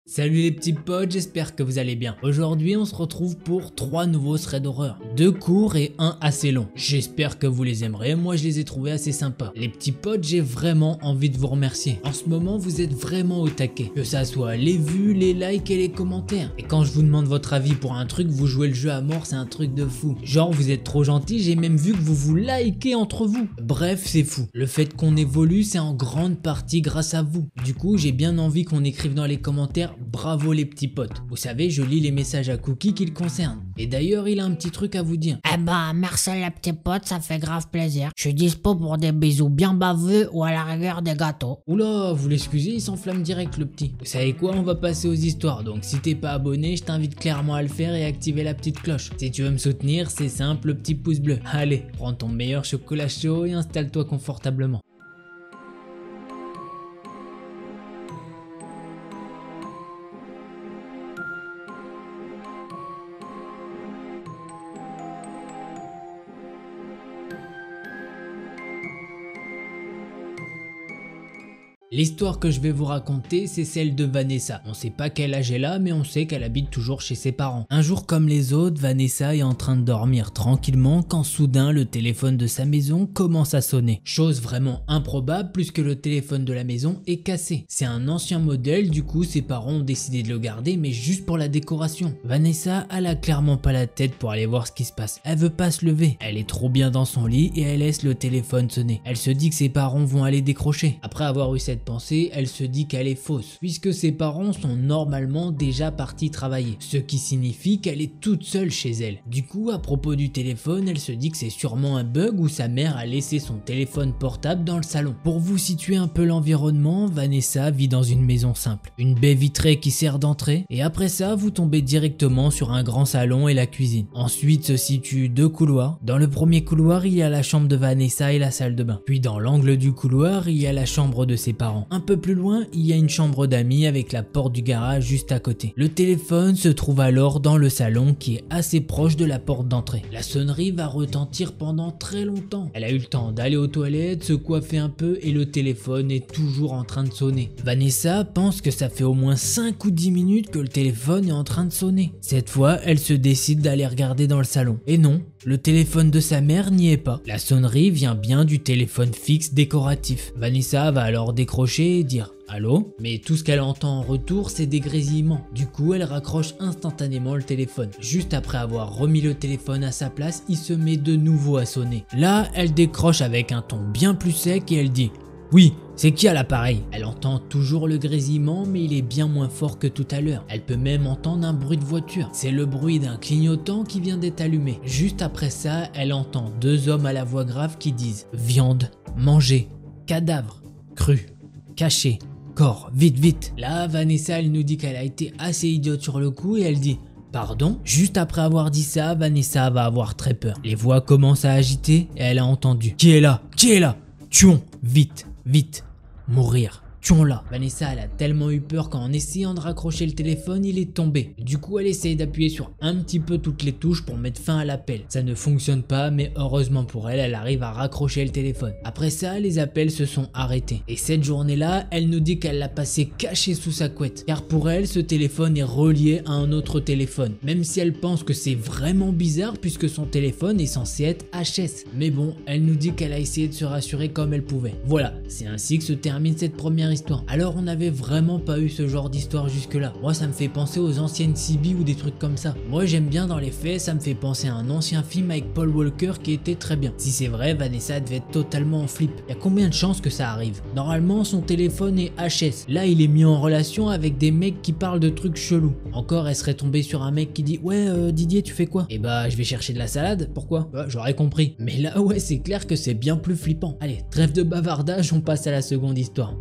Salut les petits potes, j'espère que vous allez bien. Aujourd'hui on se retrouve pour 3 nouveaux threads d'horreur. 2 courts et 1 assez long. J'espère que vous les aimerez, moi je les ai trouvés assez sympas. Les petits potes, j'ai vraiment envie de vous remercier. En ce moment vous êtes vraiment au taquet. Que ça soit les vues, les likes et les commentaires. Et quand je vous demande votre avis pour un truc, vous jouez le jeu à mort, c'est un truc de fou. Genre vous êtes trop gentils, j'ai même vu que vous vous likez entre vous. Bref, c'est fou. Le fait qu'on évolue, c'est en grande partie grâce à vous. Du coup, j'ai bien envie qu'on écrive dans les commentaires bravo les petits potes. Vous savez, je lis les messages à Cookie qui le concernent. Et d'ailleurs, il a un petit truc à vous dire. Eh ben, merci les petits potes, ça fait grave plaisir. Je suis dispo pour des bisous bien baveux ou à la rigueur des gâteaux. Oula, vous l'excusez, il s'enflamme direct le petit. Vous savez quoi, on va passer aux histoires. Donc si t'es pas abonné, je t'invite clairement à le faire et à activer la petite cloche. Si tu veux me soutenir, c'est simple, le petit pouce bleu. Allez, prends ton meilleur chocolat chaud et installe-toi confortablement. L'histoire que je vais vous raconter, c'est celle de Vanessa. On sait pas quel âge elle a, mais on sait qu'elle habite toujours chez ses parents. Un jour comme les autres, Vanessa est en train de dormir tranquillement quand soudain le téléphone de sa maison commence à sonner. Chose vraiment improbable puisque le téléphone de la maison est cassé. C'est un ancien modèle, du coup ses parents ont décidé de le garder mais juste pour la décoration. Vanessa, elle a clairement pas la tête pour aller voir ce qui se passe. Elle veut pas se lever. Elle est trop bien dans son lit et elle laisse le téléphone sonner. Elle se dit que ses parents vont aller décrocher. Après avoir eu cette pensée, elle se dit qu'elle est fausse, puisque ses parents sont normalement déjà partis travailler, ce qui signifie qu'elle est toute seule chez elle. Du coup, à propos du téléphone, elle se dit que c'est sûrement un bug où sa mère a laissé son téléphone portable dans le salon. Pour vous situer un peu l'environnement, Vanessa vit dans une maison simple, une baie vitrée qui sert d'entrée, et après ça, vous tombez directement sur un grand salon et la cuisine. Ensuite se situent 2 couloirs. Dans le premier couloir, il y a la chambre de Vanessa et la salle de bain. Puis dans l'angle du couloir, il y a la chambre de ses parents. Un peu plus loin, il y a une chambre d'amis avec la porte du garage juste à côté. Le téléphone se trouve alors dans le salon qui est assez proche de la porte d'entrée. La sonnerie va retentir pendant très longtemps. Elle a eu le temps d'aller aux toilettes, se coiffer un peu et le téléphone est toujours en train de sonner. Vanessa pense que ça fait au moins 5 ou 10 minutes que le téléphone est en train de sonner. Cette fois, elle se décide d'aller regarder dans le salon. Et non, le téléphone de sa mère n'y est pas. La sonnerie vient bien du téléphone fixe décoratif. Vanessa va alors décrocher et dire allô, mais tout ce qu'elle entend en retour c'est des grésillements. Du coup elle raccroche instantanément le téléphone. Juste après avoir remis le téléphone à sa place, il se met de nouveau à sonner. Là elle décroche avec un ton bien plus sec et elle dit oui, c'est qui à l'appareil? Elle entend toujours le grésillement mais il est bien moins fort que tout à l'heure. Elle peut même entendre un bruit de voiture. C'est le bruit d'un clignotant qui vient d'être allumé. Juste après ça, elle entend 2 hommes à la voix grave qui disent viande, manger, cadavre, cru, caché, corps, vite vite. Là Vanessa elle nous dit qu'elle a été assez idiote sur le coup et elle dit pardon. Juste après avoir dit ça, Vanessa va avoir très peur. Les voix commencent à agiter et elle a entendu qui est là? Qui est là? Tuons, vite, vite, mourir. Tuons-la. Vanessa elle a tellement eu peur qu'en essayant de raccrocher le téléphone il est tombé. Du coup elle essaye d'appuyer sur un petit peu toutes les touches pour mettre fin à l'appel. Ça ne fonctionne pas mais heureusement pour elle, elle arrive à raccrocher le téléphone. Après ça les appels se sont arrêtés. Et cette journée là elle nous dit qu'elle l'a passé caché sous sa couette. Car pour elle ce téléphone est relié à un autre téléphone. Même si elle pense que c'est vraiment bizarre puisque son téléphone est censé être HS. Mais bon elle nous dit qu'elle a essayé de se rassurer comme elle pouvait. Voilà, c'est ainsi que se termine cette première histoire. Alors on n'avait vraiment pas eu ce genre d'histoire jusque là. Moi ça me fait penser aux anciennes CB ou des trucs comme ça. Moi j'aime bien dans les faits, ça me fait penser à un ancien film avec Paul Walker qui était très bien. Si c'est vrai, Vanessa devait être totalement en flip. Y a combien de chances que ça arrive? Normalement son téléphone est HS. Là il est mis en relation avec des mecs qui parlent de trucs chelous. Encore elle serait tombée sur un mec qui dit ouais Didier tu fais quoi? Et bah je vais chercher de la salade. Pourquoi? J'aurais compris. Mais là ouais c'est clair que c'est bien plus flippant. Allez, trêve de bavardage, on passe à la seconde histoire.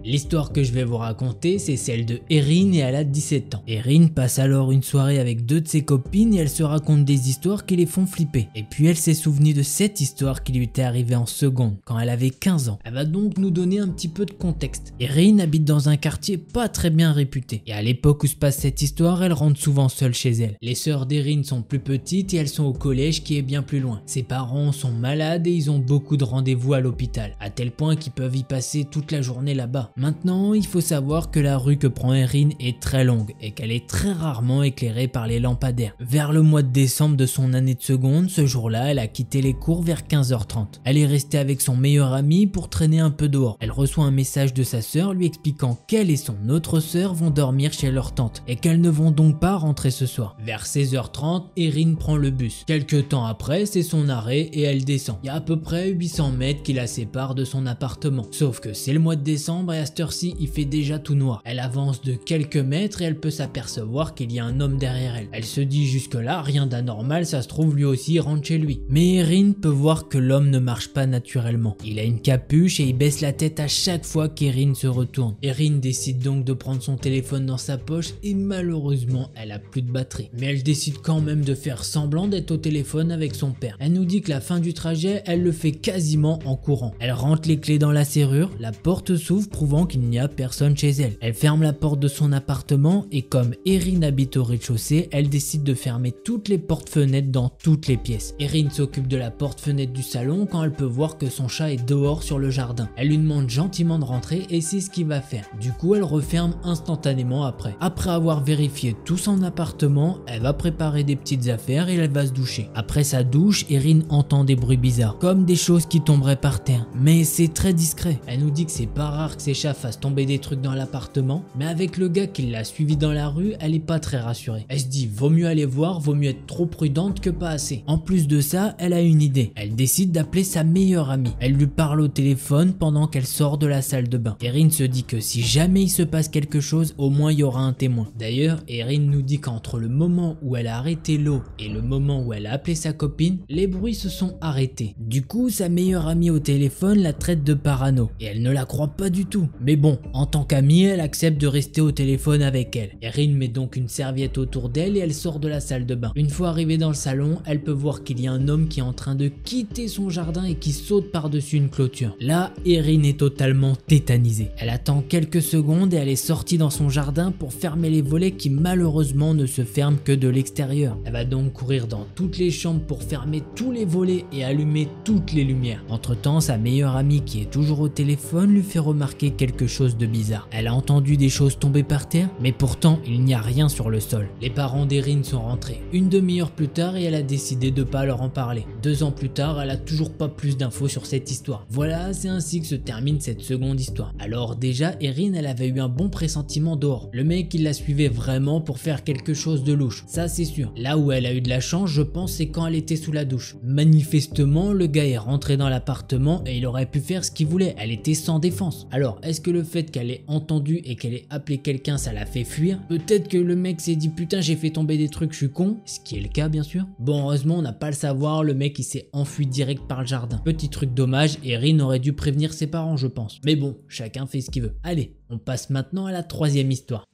L'histoire que je vais vous raconter, c'est celle de Erin et elle a 17 ans. Erin passe alors une soirée avec deux de ses copines et elle se raconte des histoires qui les font flipper. Et puis elle s'est souvenue de cette histoire qui lui était arrivée en seconde, quand elle avait 15 ans. Elle va donc nous donner un petit peu de contexte. Erin habite dans un quartier pas très bien réputé. Et à l'époque où se passe cette histoire, elle rentre souvent seule chez elle. Les sœurs d'Erin sont plus petites et elles sont au collège qui est bien plus loin. Ses parents sont malades et ils ont beaucoup de rendez-vous à l'hôpital, à tel point qu'ils peuvent y passer toute la journée là-bas. Maintenant, il faut savoir que la rue que prend Erin est très longue et qu'elle est très rarement éclairée par les lampadaires. Vers le mois de décembre de son année de seconde, ce jour-là, elle a quitté les cours vers 15h30. Elle est restée avec son meilleur ami pour traîner un peu dehors. Elle reçoit un message de sa sœur lui expliquant qu'elle et son autre sœur vont dormir chez leur tante et qu'elles ne vont donc pas rentrer ce soir. Vers 16h30, Erin prend le bus. Quelques temps après, c'est son arrêt et elle descend. Il y a à peu près 800 mètres qui la séparent de son appartement. Sauf que c'est le mois de décembre et à cette heure-ci, il fait déjà tout noir. Elle avance de quelques mètres et elle peut s'apercevoir qu'il y a un homme derrière elle. Elle se dit jusque-là, rien d'anormal, ça se trouve lui aussi rentre chez lui. Mais Erin peut voir que l'homme ne marche pas naturellement. Il a une capuche et il baisse la tête à chaque fois qu'Erin se retourne. Erin décide donc de prendre son téléphone dans sa poche et malheureusement, elle a plus de batterie. Mais elle décide quand même de faire semblant d'être au téléphone avec son père. Elle nous dit que la fin du trajet, elle le fait quasiment en courant. Elle rentre les clés dans la serrure, la porte s'ouvre prouvant qu'il n'y a personne chez elle. Elle ferme la porte de son appartement et comme Erin habite au rez-de-chaussée, elle décide de fermer toutes les portes-fenêtres dans toutes les pièces. Erin s'occupe de la porte-fenêtre du salon quand elle peut voir que son chat est dehors sur le jardin. Elle lui demande gentiment de rentrer et c'est ce qu'il va faire. Du coup, elle referme instantanément après. Après avoir vérifié tout son appartement, elle va préparer des petites affaires et elle va se doucher. Après sa douche, Erin entend des bruits bizarres, comme des choses qui tomberaient par terre. Mais c'est très discret. Elle nous dit que c'est pas rare que ses chats fassent tomber des trucs dans l'appartement, mais avec le gars qui l'a suivi dans la rue, elle est pas très rassurée. Elle se dit vaut mieux aller voir, vaut mieux être trop prudente que pas assez. En plus de ça, elle a une idée. Elle décide d'appeler sa meilleure amie. Elle lui parle au téléphone pendant qu'elle sort de la salle de bain. Erin se dit que si jamais il se passe quelque chose, au moins il y aura un témoin. D'ailleurs, Erin nous dit qu'entre le moment où elle a arrêté l'eau et le moment où elle a appelé sa copine, les bruits se sont arrêtés. Du coup, sa meilleure amie au téléphone la traite de parano et elle ne la croit pas du tout. Mais bon, en tant qu'amie, elle accepte de rester au téléphone avec elle. Erin met donc une serviette autour d'elle et elle sort de la salle de bain. Une fois arrivée dans le salon, elle peut voir qu'il y a un homme qui est en train de quitter son jardin et qui saute par-dessus une clôture. Là, Erin est totalement tétanisée. Elle attend quelques secondes et elle est sortie dans son jardin pour fermer les volets qui malheureusement ne se ferment que de l'extérieur. Elle va donc courir dans toutes les chambres pour fermer tous les volets et allumer toutes les lumières. Entre-temps, sa meilleure amie qui est toujours au téléphone lui fait remarquer quelque chose de bizarre. Elle a entendu des choses tomber par terre, mais pourtant il n'y a rien sur le sol. Les parents d'Erin sont rentrés une demi-heure plus tard et elle a décidé de pas leur en parler. 2 ans plus tard, elle a toujours pas plus d'infos sur cette histoire. Voilà, c'est ainsi que se termine cette seconde histoire. Alors déjà, Erin, elle avait eu un bon pressentiment dehors. Le mec, il la suivait vraiment pour faire quelque chose de louche, ça c'est sûr. Là où elle a eu de la chance, je pense, c'est quand elle était sous la douche. Manifestement, le gars est rentré dans l'appartement et il aurait pu faire ce qu'il voulait. Elle était sans défense. Alors, est-ce que le fait qu'elle ait entendu et qu'elle ait appelé quelqu'un, ça l'a fait fuir? Peut-être que le mec s'est dit putain, j'ai fait tomber des trucs, je suis con, ce qui est le cas bien sûr. Bon, heureusement, on n'a pas le savoir, le mec il s'est enfui direct par le jardin. Petit truc dommage, Erin aurait dû prévenir ses parents, je pense. Mais bon, chacun fait ce qu'il veut. Allez, on passe maintenant à la troisième histoire.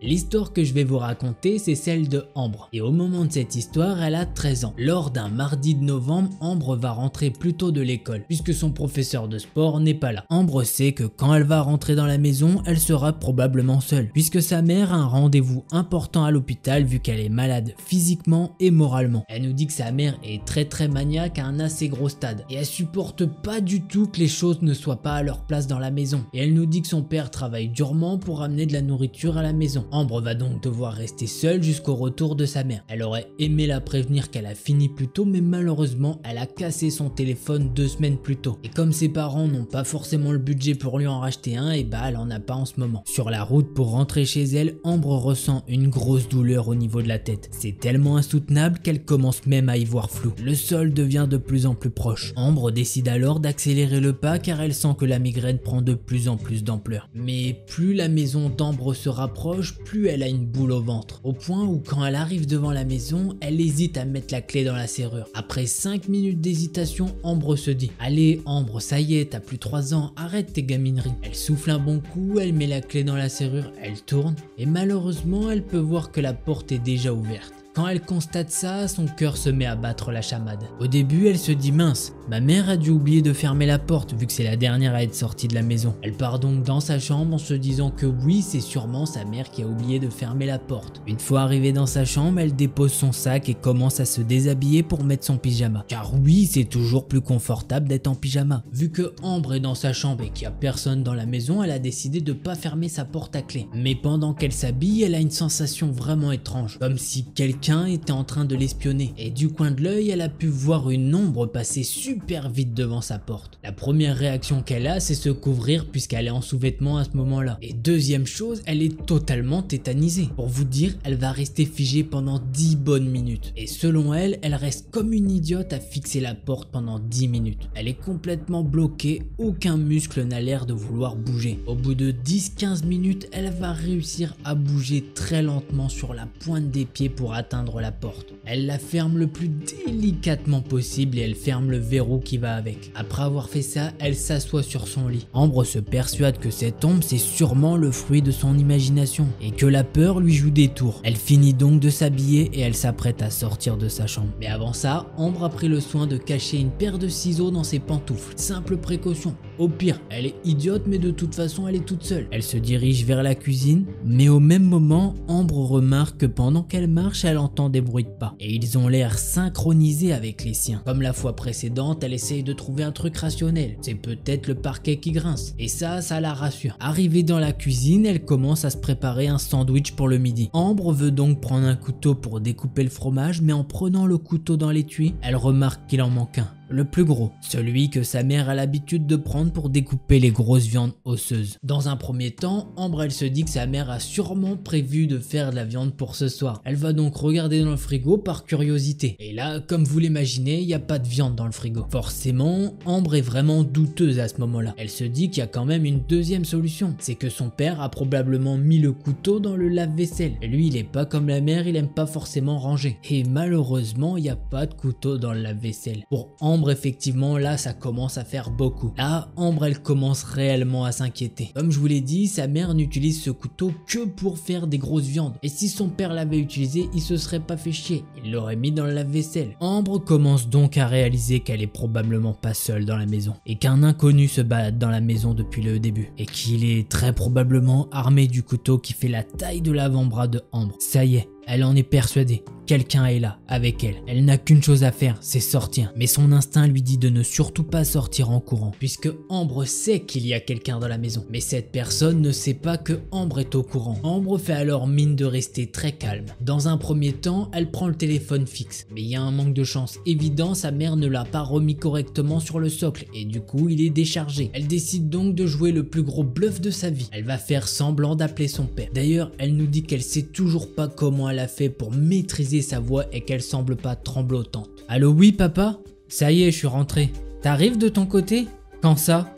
L'histoire que je vais vous raconter, c'est celle de Ambre. Et au moment de cette histoire, elle a 13 ans. Lors d'un mardi de novembre, Ambre va rentrer plus tôt de l'école, puisque son professeur de sport n'est pas là. Ambre sait que quand elle va rentrer dans la maison, elle sera probablement seule, puisque sa mère a un rendez-vous important à l'hôpital vu qu'elle est malade physiquement et moralement. Elle nous dit que sa mère est très maniaque à un assez gros stade, et elle supporte pas du tout que les choses ne soient pas à leur place dans la maison. Et elle nous dit que son père travaille durement pour amener de la nourriture à la maison. Ambre va donc devoir rester seule jusqu'au retour de sa mère. Elle aurait aimé la prévenir qu'elle a fini plus tôt, mais malheureusement elle a cassé son téléphone 2 semaines plus tôt. Et comme ses parents n'ont pas forcément le budget pour lui en racheter un, et bah elle en a pas en ce moment. Sur la route pour rentrer chez elle, Ambre ressent une grosse douleur au niveau de la tête. C'est tellement insoutenable qu'elle commence même à y voir flou. Le sol devient de plus en plus proche. Ambre décide alors d'accélérer le pas car elle sent que la migraine prend de plus en plus d'ampleur. Mais plus la maison d'Ambre se rapproche, plus elle a une boule au ventre. Au point où quand elle arrive devant la maison, elle hésite à mettre la clé dans la serrure. Après 5 minutes d'hésitation, Ambre se dit: allez Ambre, ça y est, t'as plus 3 ans, arrête tes gamineries. Elle souffle un bon coup, elle met la clé dans la serrure, elle tourne et malheureusement elle peut voir que la porte est déjà ouverte. Quand elle constate ça, son cœur se met à battre la chamade. Au début, elle se dit: mince, ma mère a dû oublier de fermer la porte vu que c'est la dernière à être sortie de la maison. Elle part donc dans sa chambre en se disant que oui, c'est sûrement sa mère qui a oublié de fermer la porte. Une fois arrivée dans sa chambre, elle dépose son sac et commence à se déshabiller pour mettre son pyjama. Car oui, c'est toujours plus confortable d'être en pyjama. Vu que Ambre est dans sa chambre et qu'il n'y a personne dans la maison, elle a décidé de pas fermer sa porte à clé. Mais pendant qu'elle s'habille, elle a une sensation vraiment étrange, comme si quelqu'un était en train de l'espionner et du coin de l'œil elle a pu voir une ombre passer super vite devant sa porte. La première réaction qu'elle a, c'est se couvrir puisqu'elle est en sous-vêtements à ce moment-là. Et deuxième chose, elle est totalement tétanisée. Pour vous dire, elle va rester figée pendant 10 bonnes minutes. Et selon elle, elle reste comme une idiote à fixer la porte pendant 10 minutes. Elle est complètement bloquée, aucun muscle n'a l'air de vouloir bouger. Au bout de 10-15 minutes, elle va réussir à bouger très lentement sur la pointe des pieds pour atteindre la porte. Elle la ferme le plus délicatement possible et elle ferme le verrou qui va avec. Après avoir fait ça, elle s'assoit sur son lit. Ambre se persuade que cette ombre c'est sûrement le fruit de son imagination et que la peur lui joue des tours. Elle finit donc de s'habiller et elle s'apprête à sortir de sa chambre. Mais avant ça, Ambre a pris le soin de cacher une paire de ciseaux dans ses pantoufles. Simple précaution. Au pire, elle est idiote mais de toute façon elle est toute seule. Elle se dirige vers la cuisine, mais au même moment, Ambre remarque que pendant qu'elle marche, elle entend des bruits de pas et ils ont l'air synchronisés avec les siens. Comme la fois précédente, elle essaye de trouver un truc rationnel. C'est peut-être le parquet qui grince et ça la rassure. Arrivée dans la cuisine, elle commence à se préparer un sandwich pour le midi. Ambre veut donc prendre un couteau pour découper le fromage, mais en prenant le couteau dans l'étui, elle remarque qu'il en manque un. Le plus gros, celui que sa mère a l'habitude de prendre pour découper les grosses viandes osseuses. Dans un premier temps, Ambre elle se dit que sa mère a sûrement prévu de faire de la viande pour ce soir. Elle va donc regarder dans le frigo par curiosité. Et là, comme vous l'imaginez, il n'y a pas de viande dans le frigo. Forcément, Ambre est vraiment douteuse à ce moment-là. Elle se dit qu'il y a quand même une deuxième solution. C'est que son père a probablement mis le couteau dans le lave-vaisselle. Lui, il est pas comme la mère, il aime pas forcément ranger. Et malheureusement, il n'y a pas de couteau dans le lave-vaisselle. Pour Ambre, effectivement, là, ça commence à faire beaucoup. Là, Ambre, elle commence réellement à s'inquiéter. Comme je vous l'ai dit, sa mère n'utilise ce couteau que pour faire des grosses viandes. Et si son père l'avait utilisé, il se serait pas fait chier. Il l'aurait mis dans le lave-vaisselle. Ambre commence donc à réaliser qu'elle est probablement pas seule dans la maison. Et qu'un inconnu se balade dans la maison depuis le début. Et qu'il est très probablement armé du couteau qui fait la taille de l'avant-bras de Ambre. Ça y est. Elle en est persuadée, quelqu'un est là, avec elle. Elle n'a qu'une chose à faire, c'est sortir. Mais son instinct lui dit de ne surtout pas sortir en courant, puisque Ambre sait qu'il y a quelqu'un dans la maison. Mais cette personne ne sait pas que Ambre est au courant. Ambre fait alors mine de rester très calme. Dans un premier temps, elle prend le téléphone fixe. Mais il y a un manque de chance évident, sa mère ne l'a pas remis correctement sur le socle, et du coup il est déchargé. Elle décide donc de jouer le plus gros bluff de sa vie. Elle va faire semblant d'appeler son père. D'ailleurs, elle nous dit qu'elle sait toujours pas comment elle a fait pour maîtriser sa voix et qu'elle semble pas tremblotante. Allô, oui papa? Ça y est, je suis rentré. T'arrives de ton côté? Quand ça?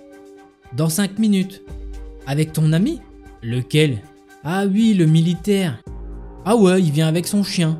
Dans 5 minutes. Avec ton ami? Lequel? Ah oui, le militaire. Ah ouais, il vient avec son chien.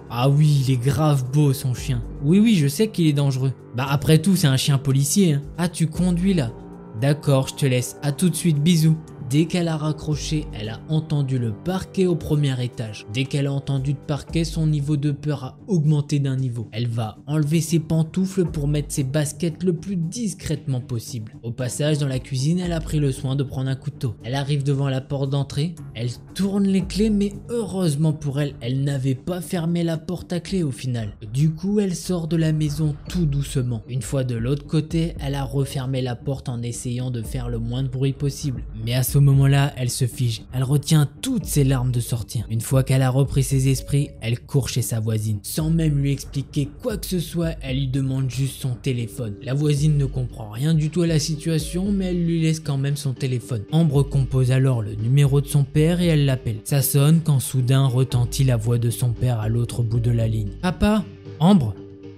Ah oui, il est grave beau son chien. Oui, je sais qu'il est dangereux. Bah après tout, c'est un chien policier, hein. Ah, tu conduis là? D'accord, je te laisse. À tout de suite, bisous. Dès qu'elle a raccroché, elle a entendu le parquet au premier étage. Dès qu'elle a entendu le parquet, son niveau de peur a augmenté d'un niveau. Elle va enlever ses pantoufles pour mettre ses baskets le plus discrètement possible. Au passage, dans la cuisine, elle a pris le soin de prendre un couteau. Elle arrive devant la porte d'entrée, elle tourne les clés, mais heureusement pour elle, elle n'avait pas fermé la porte à clé au final. Du coup, elle sort de la maison tout doucement. Une fois de l'autre côté, elle a refermé la porte en essayant de faire le moins de bruit possible. Mais à ce moment-là, elle se fige. Elle retient toutes ses larmes de sortir. Une fois qu'elle a repris ses esprits, elle court chez sa voisine. Sans même lui expliquer quoi que ce soit, elle lui demande juste son téléphone. La voisine ne comprend rien du tout à la situation, mais elle lui laisse quand même son téléphone. Ambre compose alors le numéro de son père et elle l'appelle. Ça sonne quand soudain retentit la voix de son père à l'autre bout de la ligne. Papa? Ambre?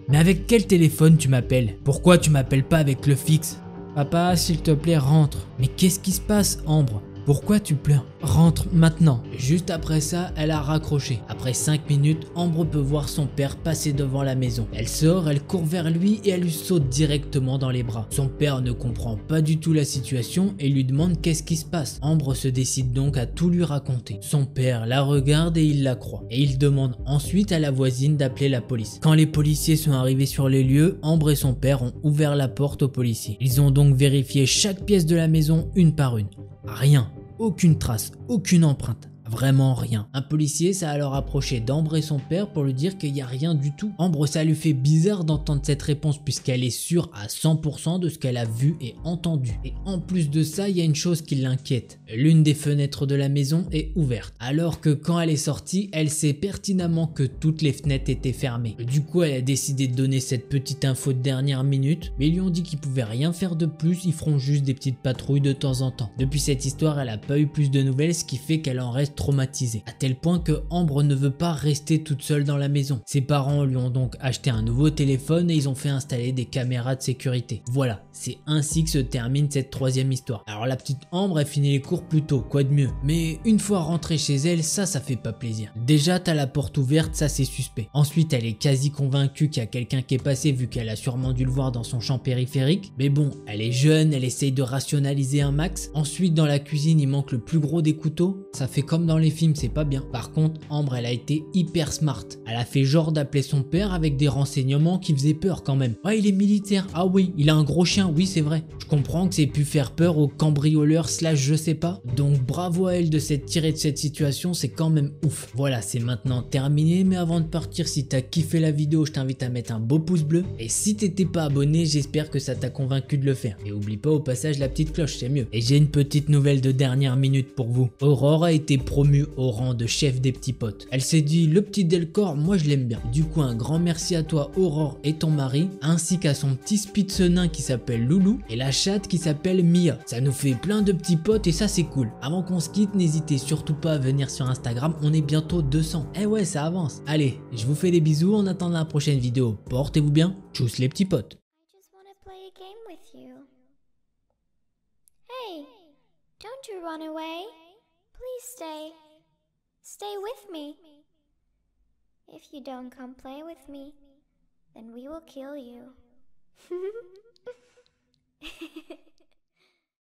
Mais avec quel téléphone tu m'appelles? Pourquoi tu m'appelles pas avec le fixe? Papa, s'il te plaît, rentre. Mais qu'est-ce qui se passe, Ambre? Pourquoi tu pleures? Rentre maintenant. Juste après ça, elle a raccroché. Après 5 minutes, Ambre peut voir son père passer devant la maison. Elle sort, elle court vers lui et elle lui saute directement dans les bras. Son père ne comprend pas du tout la situation et lui demande qu'est-ce qui se passe. Ambre se décide donc à tout lui raconter. Son père la regarde et il la croit. Et il demande ensuite à la voisine d'appeler la police. Quand les policiers sont arrivés sur les lieux, Ambre et son père ont ouvert la porte aux policiers. Ils ont donc vérifié chaque pièce de la maison une par une. Rien, aucune trace, aucune empreinte. Vraiment rien. Un policier s'est alors approché d'Ambre et son père pour lui dire qu'il n'y a rien du tout. Ambre, ça lui fait bizarre d'entendre cette réponse puisqu'elle est sûre à 100% de ce qu'elle a vu et entendu. Et en plus de ça, il y a une chose qui l'inquiète. L'une des fenêtres de la maison est ouverte. Alors que quand elle est sortie, elle sait pertinemment que toutes les fenêtres étaient fermées. Du coup, elle a décidé de donner cette petite info de dernière minute, mais ils lui ont dit qu'ils pouvaient rien faire de plus, ils feront juste des petites patrouilles de temps en temps. Depuis cette histoire, elle a pas eu plus de nouvelles, ce qui fait qu'elle en reste traumatisée, à tel point que Ambre ne veut pas rester toute seule dans la maison. Ses parents lui ont donc acheté un nouveau téléphone et ils ont fait installer des caméras de sécurité. Voilà, c'est ainsi que se termine cette troisième histoire. Alors la petite Ambre, elle finit les cours plus tôt, quoi de mieux. Mais une fois rentrée chez elle, ça fait pas plaisir. Déjà t'as la porte ouverte, ça c'est suspect. Ensuite elle est quasi convaincue qu'il y a quelqu'un qui est passé vu qu'elle a sûrement dû le voir dans son champ périphérique. Mais bon, elle est jeune, elle essaye de rationaliser un max. Ensuite dans la cuisine il manque le plus gros des couteaux. Ça fait comme dans les films, c'est pas bien. Par contre, Ambre, elle a été hyper smart. Elle a fait genre d'appeler son père avec des renseignements qui faisaient peur quand même. Ouais, il est militaire. Ah oui, il a un gros chien. Oui, c'est vrai. Je comprends que c'est pu faire peur aux cambrioleurs / je sais pas. Donc bravo à elle de s'être tirée de cette situation, c'est quand même ouf. Voilà, c'est maintenant terminé. Mais avant de partir, si t'as kiffé la vidéo, je t'invite à mettre un beau pouce bleu. Et si t'étais pas abonné, j'espère que ça t'a convaincu de le faire. Et oublie pas au passage la petite cloche, c'est mieux. Et j'ai une petite nouvelle de dernière minute pour vous. Aurore a été promue au rang de chef des petits potes. Elle s'est dit, le petit Delcor, moi je l'aime bien. Du coup, un grand merci à toi Aurore et ton mari, ainsi qu'à son petit spitz nain qui s'appelle Loulou et la chatte qui s'appelle Mia. Ça nous fait plein de petits potes et ça c'est cool. Avant qu'on se quitte, n'hésitez surtout pas à venir sur Instagram, on est bientôt 200. Eh ouais, ça avance. Allez, je vous fais des bisous, en attendant la prochaine vidéo. Portez-vous bien, tchuss les petits potes. Hey, don't you run away. Please stay. Stay with me. If you don't come play with me, then we will kill you.